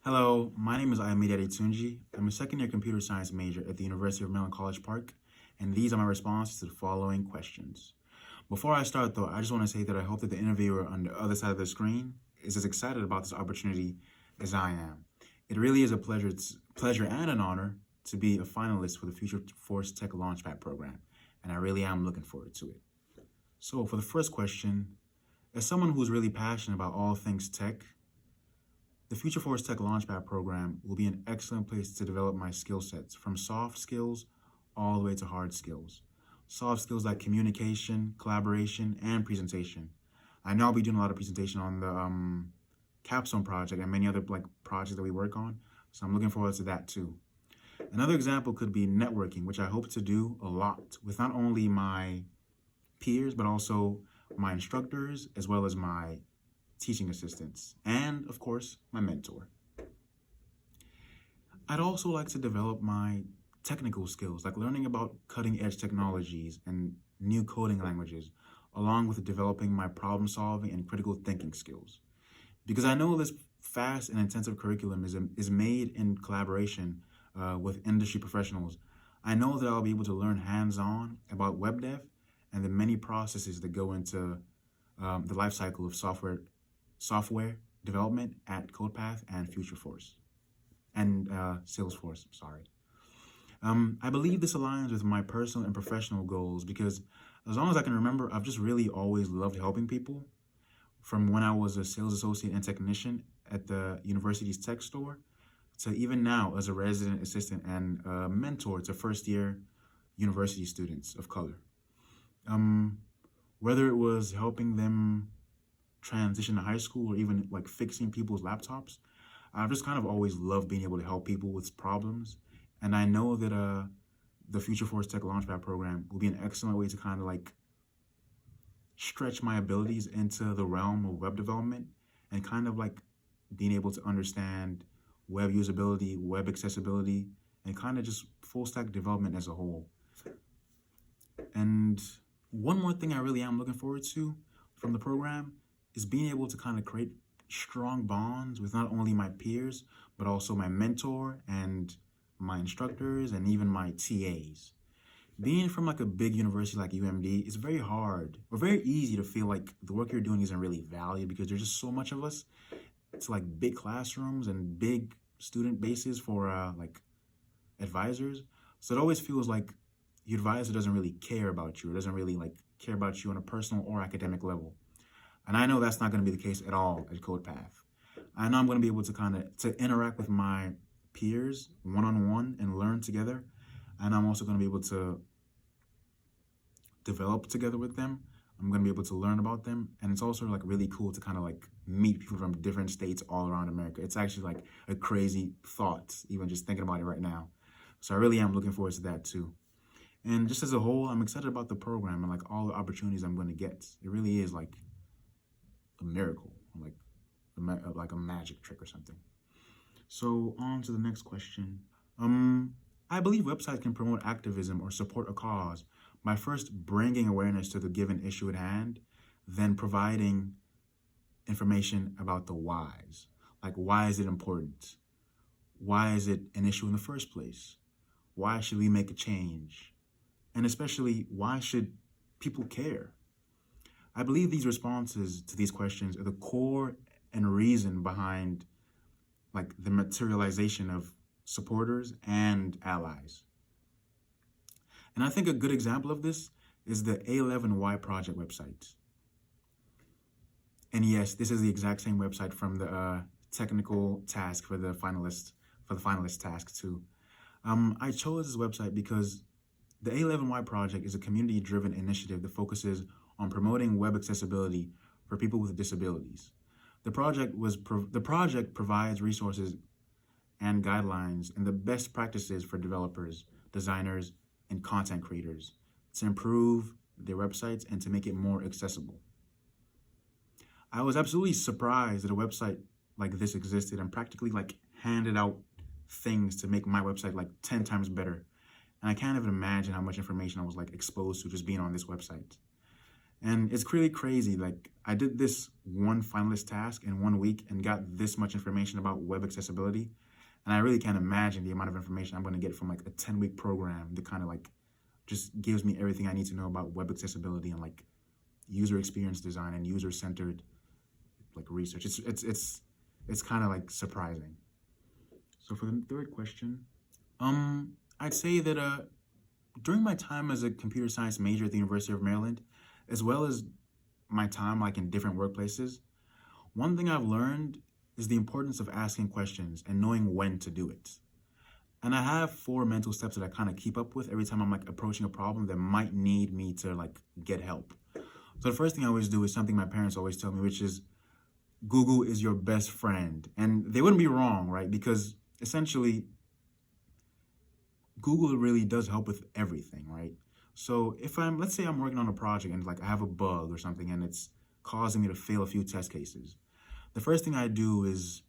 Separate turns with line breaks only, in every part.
Hello, my name is Ayomide Adetunji. I'm a second-year computer science major at the University of Maryland College Park, and these are my responses to the following questions. Before I start, though, I just want to say that I hope that the interviewer on the other side of the screen is as excited about this opportunity as I am. It really is a pleasure and an honor to be a finalist for the Future Force Tech Launchpad program, and I really am looking forward to it. So, for the first question, as someone who's really passionate about all things tech, the Future Force Tech Launchpad program will be an excellent place to develop my skill sets, from soft skills all the way to hard skills. Soft skills like communication, collaboration, and presentation. I know I'll be doing a lot of presentation on the capstone project and many other projects that we work on, so I'm looking forward to that too. Another example could be networking, which I hope to do a lot with not only my peers, but also my instructors, as well as my teaching assistants, and of course, my mentor. I'd also like to develop my technical skills, like learning about cutting edge technologies and new coding languages, along with developing my problem solving and critical thinking skills. Because I know this fast and intensive curriculum is made in collaboration with industry professionals, I know that I'll be able to learn hands-on about web dev and the many processes that go into the life cycle of software development at CodePath and FutureForce and Salesforce. I believe this aligns with my personal and professional goals because as long as I can remember, I've just really always loved helping people. From when I was a sales associate and technician at the university's tech store to even now as a resident assistant and a mentor to first-year university students of color. Whether it was helping them transition to high school or even like fixing people's laptops, I've just kind of always loved being able to help people with problems. And I know that the Future Force Tech Launchpad program will be an excellent way to kind of like stretch my abilities into the realm of web development and kind of like being able to understand web usability, web accessibility, and kind of just full stack development as a whole. And one more thing I really am looking forward to from the program is being able to kind of create strong bonds with not only my peers, but also my mentor and my instructors and even my TAs. Being from like a big university like UMD, it's very hard or very easy to feel like the work you're doing isn't really valued because there's just so much of us. It's like big classrooms and big student bases for like advisors. So it always feels like your advisor doesn't really care about you or doesn't really like care about you on a personal or academic level. And I know that's not going to be the case at all at CodePath. I know I'm going to be able to kind of to interact with my peers one-on-one and learn together. And I'm also going to be able to develop together with them. I'm going to be able to learn about them. And it's also like really cool to kind of like meet people from different states all around America. It's actually like a crazy thought, even just thinking about it right now. So I really am looking forward to that too. And just as a whole, I'm excited about the program and like all the opportunities I'm going to get. It really is like a miracle, like a magic trick or something. So on to the next question. I believe websites can promote activism or support a cause by first bringing awareness to the given issue at hand, then providing information about the whys. Like, why is it important? Why is it an issue in the first place? Why should we make a change? And especially, why should people care? I believe these responses to these questions are the core and reason behind like the materialization of supporters and allies. And I think a good example of this is the A11Y project website. And yes, this is the exact same website from the technical task for the finalist task too. I chose this website because the A11Y project is a community-driven initiative that focuses on promoting web accessibility for people with disabilities. The project provides resources and guidelines and the best practices for developers, designers, and content creators to improve their websites and to make it more accessible. I was absolutely surprised that a website like this existed and practically like handed out things to make my website like 10 times better. And I can't even imagine how much information I was like exposed to just being on this website. And it's really crazy. Like I did this one finalist task in 1 week and got this much information about web accessibility. And I really can't imagine the amount of information I'm going to get from like a 10-week program that kind of like just gives me everything I need to know about web accessibility and like user experience design and user-centered like research. It's kind of like surprising. So for the third question, I'd say that during my time as a computer science major at the University of Maryland, as well as my time like in different workplaces, one thing I've learned is the importance of asking questions and knowing when to do it. And I have 4 mental steps that I kind of keep up with every time I'm like approaching a problem that might need me to like get help. So the first thing I always do is something my parents always tell me, which is Google is your best friend. And they wouldn't be wrong, right? Because essentially, Google really does help with everything, right? So if let's say I'm working on a project and like I have a bug or something and it's causing me to fail a few test cases, the first thing I do is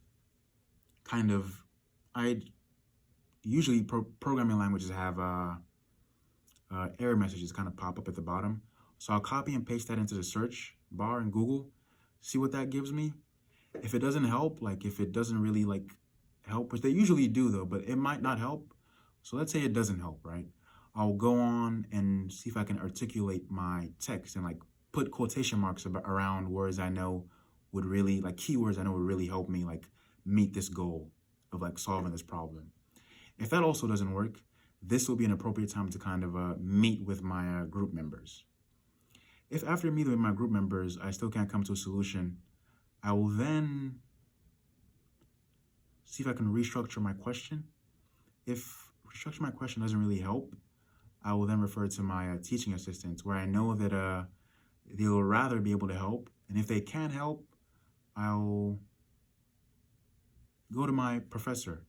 I usually programming languages have error messages kind of pop up at the bottom. So I'll copy and paste that into the search bar in Google, see what that gives me. If it doesn't help, like if it doesn't really like help, which they usually do though, but it might not help. So let's say it doesn't help, right? I'll go on and see if I can articulate my text and like put quotation marks around words I know would really, like keywords I know would really help me like meet this goal of like solving this problem. If that also doesn't work, this will be an appropriate time to kind of meet with my group members. If after meeting with my group members, I still can't come to a solution, I will then see if I can restructure my question. If restructuring my question doesn't really help, I will then refer to my teaching assistants where I know that they'll rather be able to help. And if they can't help, I'll go to my professor.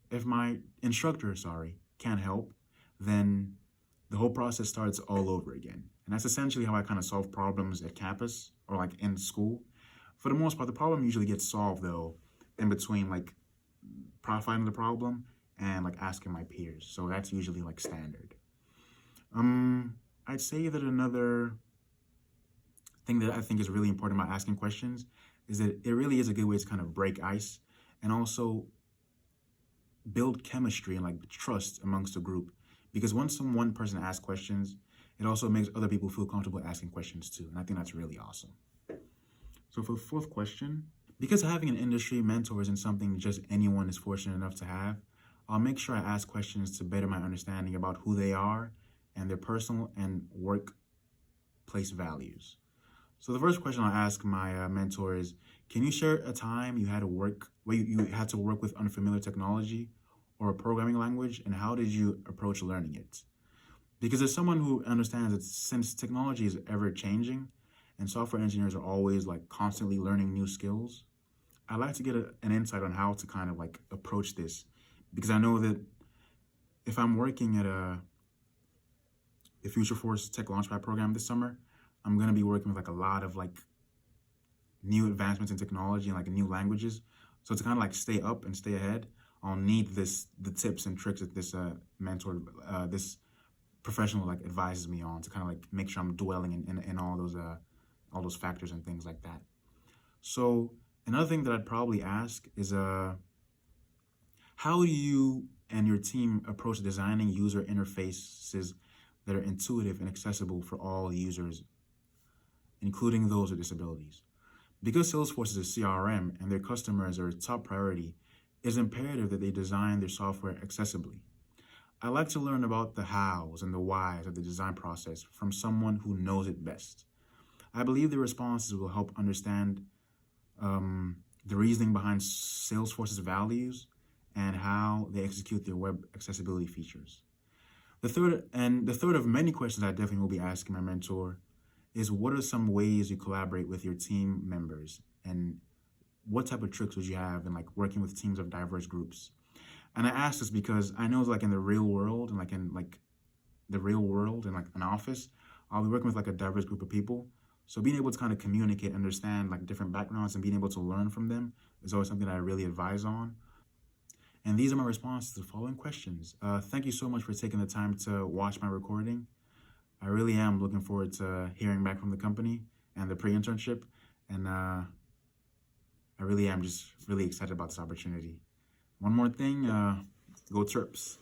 If my instructor, can't help, then the whole process starts all over again. And that's essentially how I kind of solve problems at campus or like in school. For the most part, the problem usually gets solved though in between like finding the problem and like asking my peers. So that's usually like standard. I'd say that another thing that I think is really important about asking questions is that it really is a good way to kind of break ice and also build chemistry and like trust amongst the group. Because once one person asks questions, it also makes other people feel comfortable asking questions too. And I think that's really awesome. So for the fourth question, because having an industry mentor isn't something just anyone is fortunate enough to have, I'll make sure I ask questions to better my understanding about who they are and their personal and workplace values. So the first question I'll ask my mentor is, can you share a time you had to work where you had to work with unfamiliar technology or a programming language, and how did you approach learning it? Because as someone who understands that since technology is ever changing and software engineers are always like constantly learning new skills, I like to get an insight on how to kind of like approach this. Because I know that if I'm working at the Future Force Tech Launchpad program this summer, I'm going to be working with like a lot of like new advancements in technology and like new languages. So to kind of like stay up and stay ahead, I'll need the tips and tricks that this mentor, this professional like advises me on to kind of like make sure I'm dwelling in all those factors and things like that. So another thing that I'd probably ask is how do you and your team approach designing user interfaces that are intuitive and accessible for all users, including those with disabilities? Because Salesforce is a CRM and their customers are a top priority, it's imperative that they design their software accessibly. I like to learn about the hows and the whys of the design process from someone who knows it best. I believe the responses will help understand the reasoning behind Salesforce's values and how they execute their web accessibility features. The third of many questions I definitely will be asking my mentor is, what are some ways you collaborate with your team members, and what type of tricks would you have in like working with teams of diverse groups? And I ask this because I know like in the real world and like in like the real world and like an office, I'll be working with like a diverse group of people. So being able to kind of communicate, understand like different backgrounds and being able to learn from them is always something that I really advise on. And these are my responses to the following questions. Thank you so much for taking the time to watch my recording. I really am looking forward to hearing back from the company and the pre-internship, and I really am just really excited about this opportunity. One more thing, go Terps.